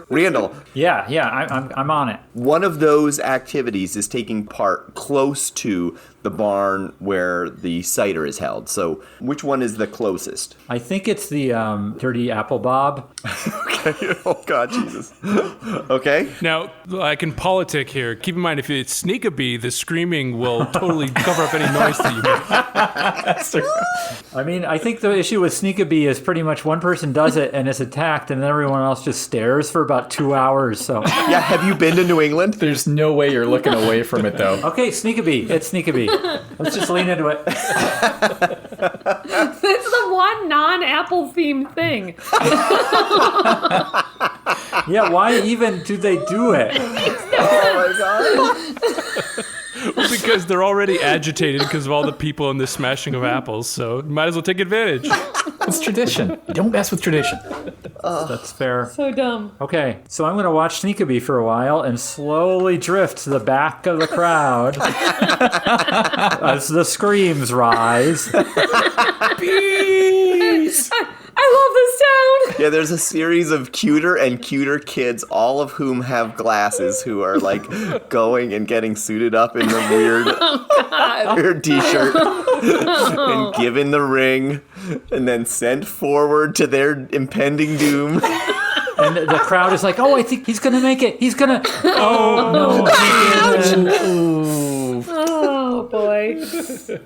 Randall, Yeah, I'm on it. one of those activities is taking part close to the barn where the cider is held. So, which one is the closest? I think it's the dirty apple bob. Okay. Oh God, Jesus. Okay. Now, I can politic here. Keep in mind, if it's Sneak-a-Bee, the screaming will totally cover up any noise that you make. I mean, I think the issue with Sneak-a-Bee is pretty much one person does it and is attacked, and then everyone else just stares for about 2 hours. So, Yeah. Have you been to New England? There's no way you're looking away from it, though. okay, Sneak-a-Bee. It's Sneak-a-Bee. Let's just lean into it. It's the one non-apple themed thing. Yeah, why even do they do it? Oh my God. Because they're already agitated because of all the people and the smashing of apples, so might as well take advantage. It's tradition. Don't mess with tradition. That's fair. So dumb. Okay, so I'm going to watch Sneak-a-Bee for a while and slowly drift to the back of the crowd as the screams rise. Bees! I love this town. Yeah, there's a series of cuter and cuter kids, all of whom have glasses, who are like going and getting suited up in the weird t-shirt and given the ring and then sent forward to their impending doom. And the crowd is like, oh, I think he's going to make it. He's going to... Oh, no. Oh, boy.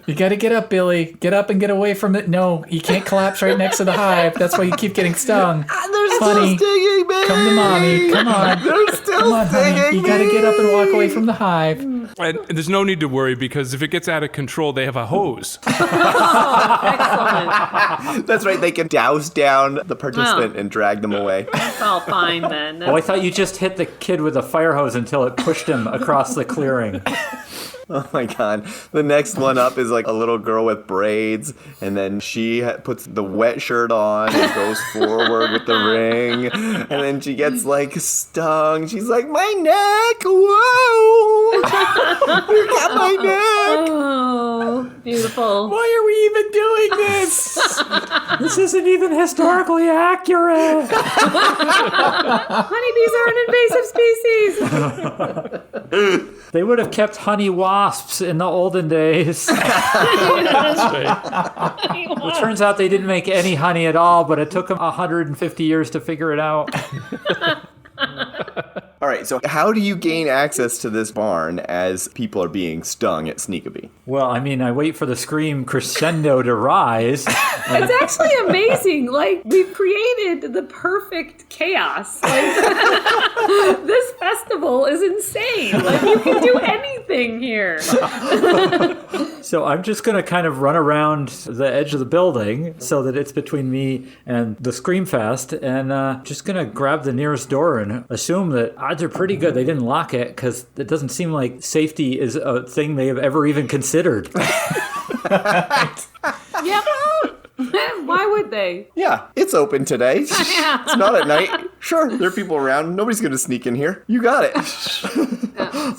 You gotta get up, Billy. Get up and get away from it. No, you can't collapse right next to the hive. That's why you keep getting stung. They're Honey, still stinging, man. Come to mommy. Come on. They're still Come on, honey. stinging You gotta me. get up and walk away from the hive. And there's no need to worry because if it gets out of control, they have a hose. Excellent. That's right. They can douse down the participant and drag them away. It's all fine then. Oh, I thought you just hit the kid with a fire hose until it pushed him across the clearing. Oh my God. The next one up is like a little girl with braids, and then she puts the wet shirt on and goes forward with the ring, and then she gets like stung. She's like, my neck, whoa! You got my neck! Oh. Beautiful. Why are we even doing this? This isn't even historically accurate. Honeybees are an invasive species. They would have kept honey wasps in the olden days. It turns out they didn't make any honey at all, but it took them 150 years to figure it out. All right, so how do you gain access to this barn as people are being stung at Sneakabee? Well, I mean, I wait for the scream crescendo to rise. It's actually amazing. Like, we've created the perfect chaos. Like, this festival is insane. Like, you can do anything here. So I'm just going to kind of run around the edge of the building so that it's between me and the Screamfest, and just going to grab the nearest door and assume that odds are pretty good they didn't lock it, because it doesn't seem like safety is a thing they have ever even considered. Yeah. Why would they? Yeah, it's open today. It's not at night. Sure, there are people around. Nobody's going to sneak in here. You got it.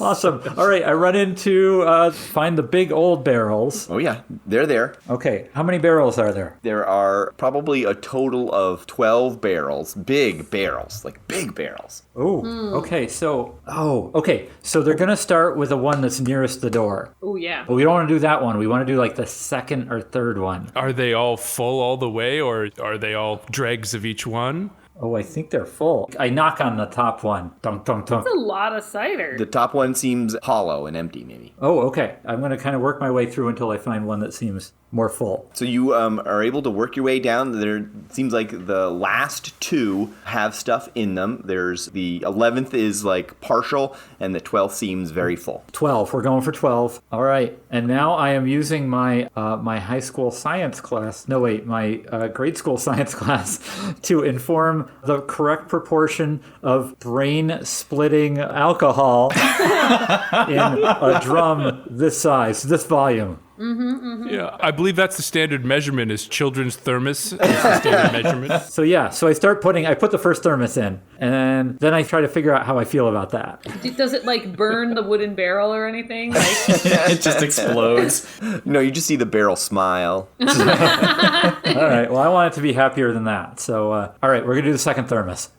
Awesome. All right, I run into, find the big old barrels. Oh, yeah, they're there. Okay, how many barrels are there? There are probably a total of 12 barrels. Big barrels. Like big barrels. Oh, okay, so they're going to start with the one that's nearest the door. Oh, yeah. But we don't want to do that one. We want to do like the second or third one. Are they all full all the way, or are they all dregs of each one? Oh, I think they're full. I knock on the top one. Dunk, dunk, dunk. That's a lot of cider. The top one seems hollow and empty, maybe. Oh, okay. I'm going to kind of work my way through until I find one that seems more full. So you are able to work your way down. There seems like the last two have stuff in them. There's the 11th is like partial, and the 12th seems very full. 12. We're going for 12. All right. And now I am using my my high school science class. No, wait, my grade school science class to inform the correct proportion of brain-splitting alcohol in a drum this size, this volume. Yeah, I believe that's the standard measurement. Is children's thermos is the standard measurement? So I put the first thermos in, and then I try to figure out how I feel about that. Does it, like, burn the wooden barrel or anything? Like, It just explodes. No, you just see the barrel smile. All right. Well, I want it to be happier than that. So, all right, we're gonna do the second thermos.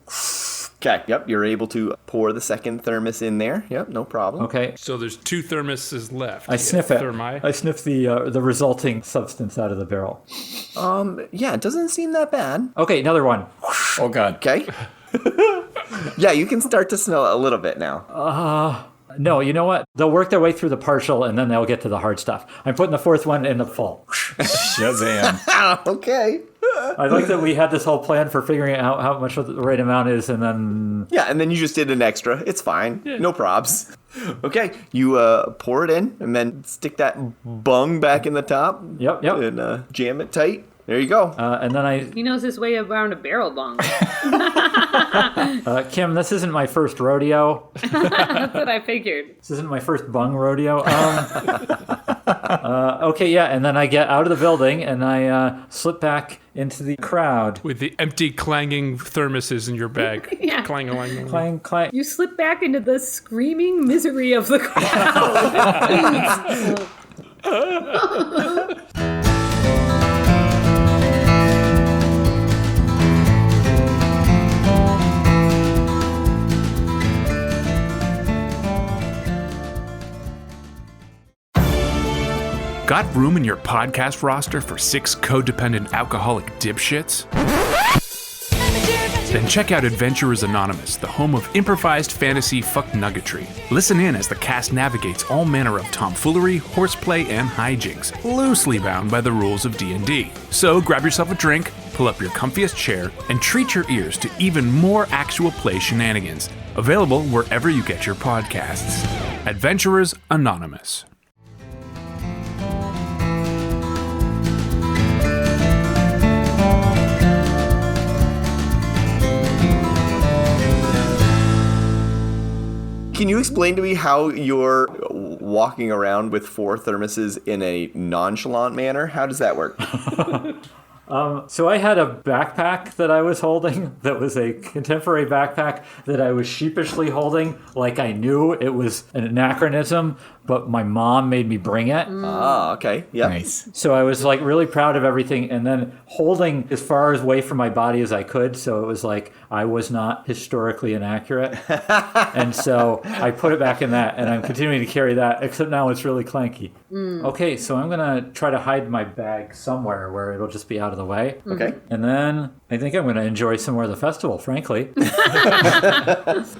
Okay, yep, you're able to pour the second thermos in there. Yep, no problem. Okay. So there's 2 thermoses left. I sniff it. Thermi. I sniff the resulting substance out of the barrel. Yeah, it doesn't seem that bad. Okay, another one. Oh, God. Okay. Yeah, you can start to smell it a little bit now. No, you know what? They'll work their way through the partial, and then they'll get to the hard stuff. I'm putting the fourth one in the full. Shazam. Okay. I like that we had this whole plan for figuring out how much the right amount is, and then... Yeah, and then you just did an extra. It's fine. No probs. Okay, you pour it in, and then stick that bung back in the top. Yep. And jam it tight. There you go. And then he knows his way around a barrel bong. Kim, this isn't my first rodeo. That's what I figured. This isn't my first bung rodeo. Okay, yeah, and then I get out of the building, and I slip back into the crowd. With the empty clanging thermoses in your bag. Yeah. Clang, clang, clang. Clang, clang. You slip back into the screaming misery of the crowd. Got room in your podcast roster for 6 codependent alcoholic dipshits? Then check out Adventurers Anonymous, the home of improvised fantasy fuck-nuggetry. Listen in as the cast navigates all manner of tomfoolery, horseplay, and hijinks, loosely bound by the rules of D&D. So grab yourself a drink, pull up your comfiest chair, and treat your ears to even more actual play shenanigans. Available wherever you get your podcasts. Adventurers Anonymous. Can you explain to me how you're walking around with 4 thermoses in a nonchalant manner? How does that work? So I had a backpack that I was holding that was a contemporary backpack that I was sheepishly holding like I knew it was an anachronism, but my mom made me bring it. Ah, okay. Yep. Nice. So I was like really proud of everything and then holding as far away from my body as I could. So it was like I was not historically inaccurate. And so I put it back in that and I'm continuing to carry that, except now it's really clanky. Okay, so I'm going to try to hide my bag somewhere where it'll just be out of the way. Okay. And then I think I'm going to enjoy some more of the festival, frankly.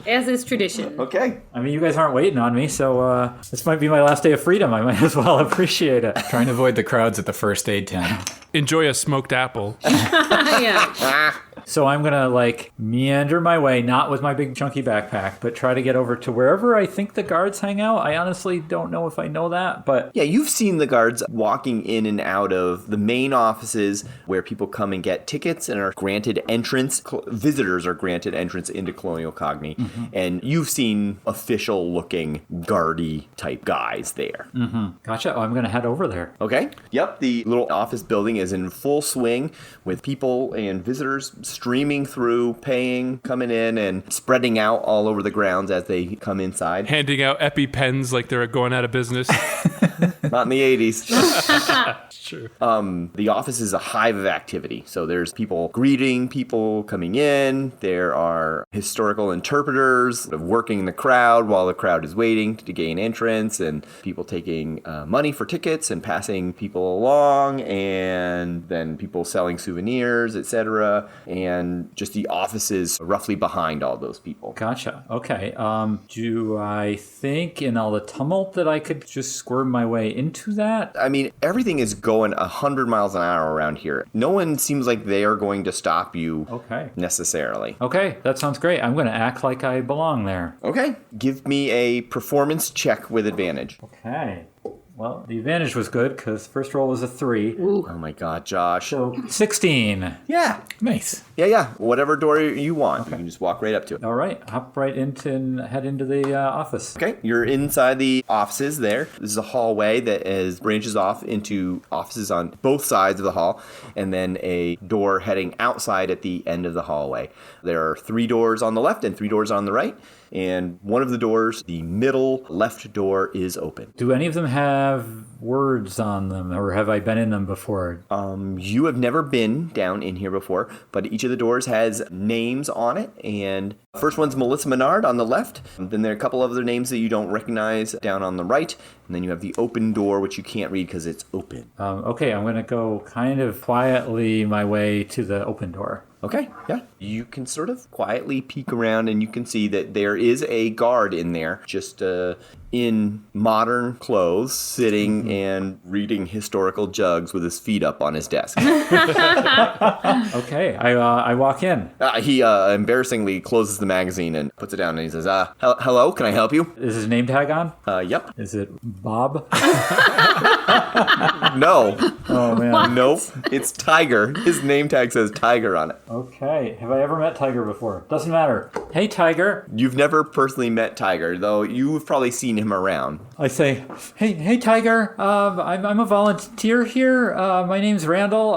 As is tradition. Okay. I mean, you guys aren't waiting on me, so this might be my last day of freedom. I might as well appreciate it. Trying to avoid the crowds at the first aid tent. Enjoy a smoked apple. Yeah. So I'm going to like meander my way, not with my big chunky backpack, but try to get over to wherever I think the guards hang out. I honestly don't know if I know that, but Yeah, you've seen the guards walking in and out of the main offices where people come and get tickets and are granted entrance. Visitors are granted entrance into Colonial Cogni. And you've seen official looking guardy type guys there. gotcha. Oh, I'm going to head over there. Okay. Yep. The little office building is in full swing with people and visitors streaming through, paying, coming in, and spreading out all over the grounds as they come inside. Handing out EpiPens like they're going out of business. Not in the 80s. Sure. The office is a hive of activity. So there's people greeting people coming in. There are historical interpreters working the crowd while the crowd is waiting to gain entrance, and people taking money for tickets and passing people along, and then people selling souvenirs, etc. And just the office is roughly behind all those people. Gotcha. Okay. Do I think in all the tumult that I could just squirm my way into that? I mean, everything is going 100 miles an hour around here. No one seems like they are going to stop you Okay. necessarily. Okay, that sounds great. I'm going to act like I belong there. Okay, give me a performance check with advantage. Okay. Well, the advantage was good because first roll was a 3. Oh my god, Josh. So 16. Yeah. Nice. Yeah. Whatever door you want. You can just walk right up to it. All right, hop right into and head into the office. Okay, you're inside the offices there. This is a hallway that branches off into offices on both sides of the hall, and then a door heading outside at the end of the hallway. There are 3 doors on the left and 3 doors on the right, and one of the doors, the middle left door, is open. Do any of them have words on them, or have I been in them before? You have never been down in here before, but each of the doors has names on it, and first one's Melissa Menard on the left. Then there are a couple of other names that you don't recognize down on the right, and then you have the open door, which you can't read because it's open. Okay, I'm going to go kind of quietly my way to the open door. Okay, yeah. You can sort of quietly peek around, and you can see that there is a guard in there, just in modern clothes, sitting and reading historical jugs with his feet up on his desk. Okay, I walk in. He embarrassingly closes the magazine and puts it down, and he says, hello, can I help you? Is his name tag on? Yep. Is it Bob? No. Oh, man. Nope. It's Tiger. His name tag says Tiger on it. Okay, have I ever met Tiger before? Doesn't matter. Hey, Tiger. You've never personally met Tiger, though you've probably seen him around. I say, hey, Tiger. I'm a volunteer here. My name's Randall.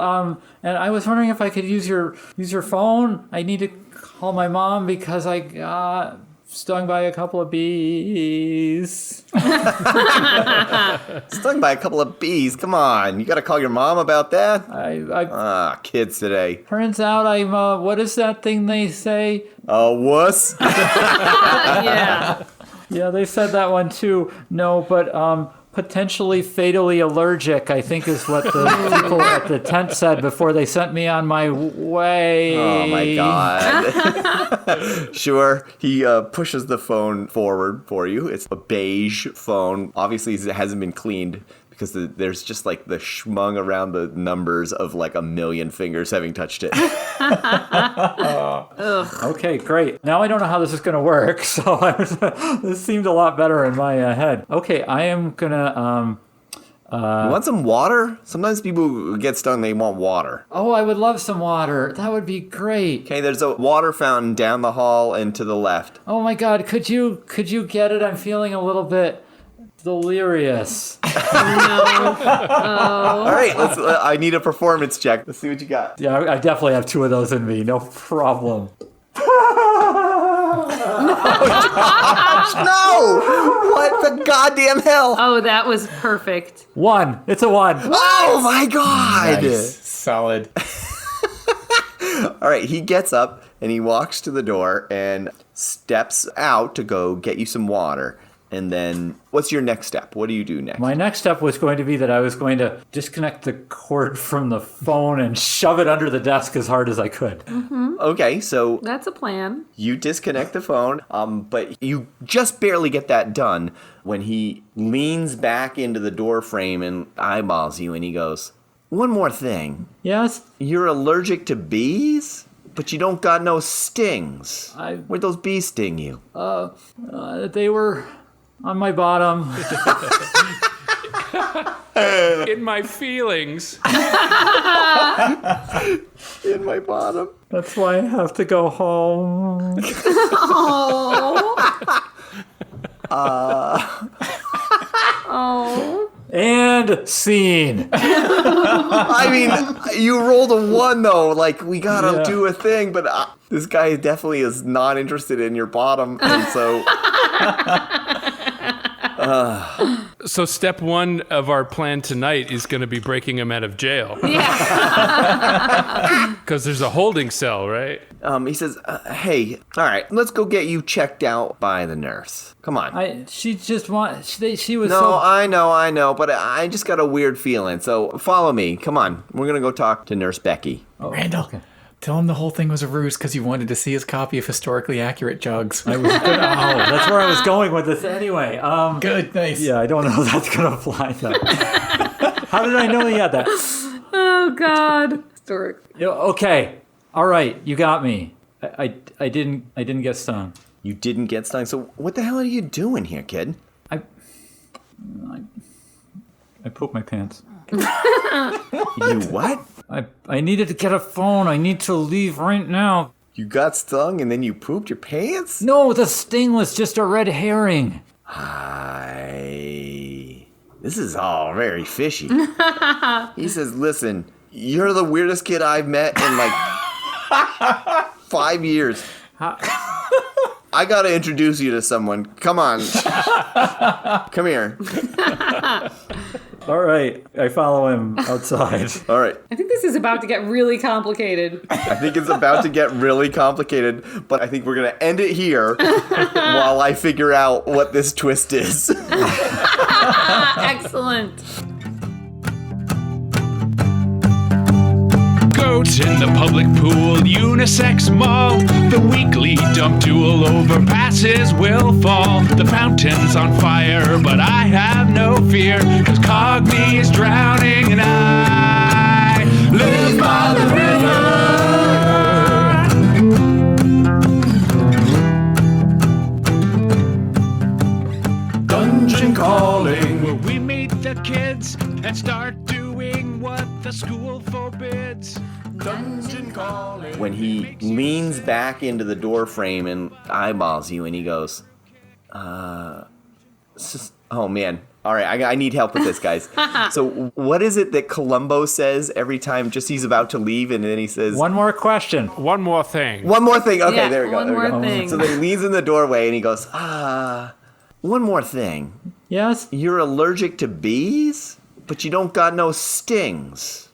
And I was wondering if I could use your phone. I need to call my mom because I got stung by a couple of bees. Stung by a couple of bees. Come on. You got to call your mom about that? Kids today. Turns out I'm, what is that thing they say? Wuss? Yeah. Yeah, they said that one too. No, but potentially fatally allergic, I think is what the people at the tent said before they sent me on my way. Oh my god. Sure. He pushes the phone forward for you. It's a beige phone. Obviously, it hasn't been cleaned because there's just like the schmung around the numbers of like a million fingers having touched it. Okay, great. Now I don't know how this is going to work, so this seemed a lot better in my head. Okay, I am going to... You want some water? Sometimes people who get stung, they want water. Oh, I would love some water. That would be great. Okay, there's a water fountain down the hall and to the left. Oh my god, could you get it? I'm feeling a little bit delirious. All right, I need a performance check. Let's see what you got. Yeah, I definitely have 2 of those in me. No problem. No! What the goddamn hell? Oh, that was perfect. 1. It's a 1. Oh my god! Nice. Solid. All right, he gets up and he walks to the door and steps out to go get you some water. And then, what's your next step? What do you do next? My next step was going to be that I was going to disconnect the cord from the phone and shove it under the desk as hard as I could. Okay, so That's a plan. you disconnect the phone, but you just barely get that done when he leans back into the door frame and eyeballs you and he goes, "One more thing. Yes? You're allergic to bees? But you don't got no stings. I- Where'd those bees sting you?" They were on my bottom. In my feelings. In my bottom. That's why I have to go home. Oh. And scene. I mean, you rolled a 1 though. Like, we gotta Yeah. do a thing, but this guy definitely is not interested in your bottom, and so So step 1 of our plan tonight is going to be breaking him out of jail. Yeah. Because there's a holding cell, right? he says, "Hey, all right, let's go get you checked out by the nurse. Come on." She just she was No, so... I know, but I just got a weird feeling. So follow me. Come on. We're going to go talk to Nurse Becky. Randall, okay. tell him the whole thing was a ruse because you wanted to see his copy of Historically Accurate Jugs. I was gonna, that's where I was going with this anyway. Good, nice. Yeah, I don't know if that's going to fly though. How did I know he had that? Oh, God. Historic. Okay. All right, you got me. I didn't get stung. You didn't get stung. So what the hell are you doing here, kid? I pooped my pants. You what? I needed to get a phone. I need to leave right now. You got stung and then you pooped your pants? No, the sting was just a red herring. This is all very fishy. He says, "Listen, you're the weirdest kid I've met in like 5 years. I gotta introduce you to someone. Come on. Come here." All right, I follow him outside. All right. I think this is about to get really complicated. I think it's about to get really complicated, but I think we're gonna end it here while I figure out what this twist is. Excellent. Goats in the public pool, unisex mall. The weekly dump duel overpasses will fall. The fountain's on fire, but I have no fear, 'cause Cogni is drowning and I live by the river. Dungeon calling, where we meet the kids and start doing what the school forbids. Dungeon calling. When he leans back into the door frame and eyeballs you and he goes, oh man. All right, I need help with this, guys. So what is it that Columbo says every time just he's about to leave and then he says... One more question. One more thing. One more thing. Okay, Yeah, there we go. one there we more go. thing. So then he leans in the doorway and he goes, one more thing. Yes? You're allergic to bees, but you don't got no stings.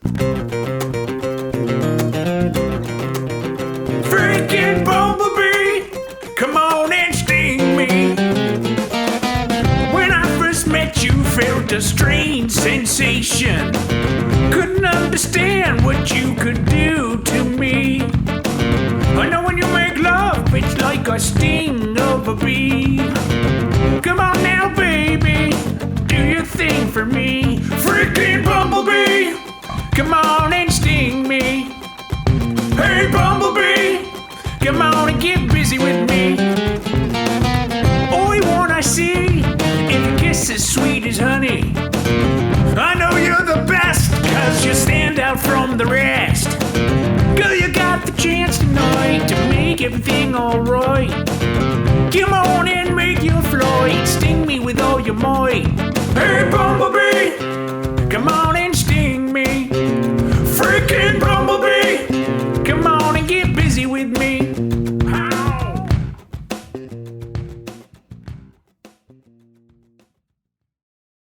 Freaking bumblebee, come on and sting me. When I first met you, felt a strange sensation. Couldn't understand what you could do to me. I know when you make love, it's like a sting of a bee. Come on now, baby, do your thing for me. Freaking bumblebee, come on and sting me. Hey, bumblebee, come on and get busy with me. Only one I see, if a kiss as sweet as honey. I know you're the best, 'cause you stand out from the rest. Girl, you got the chance tonight to make everything alright. Come on and make your flight, sting me with all you moi. Hey, Bumblebee, come on and sting me. Freaking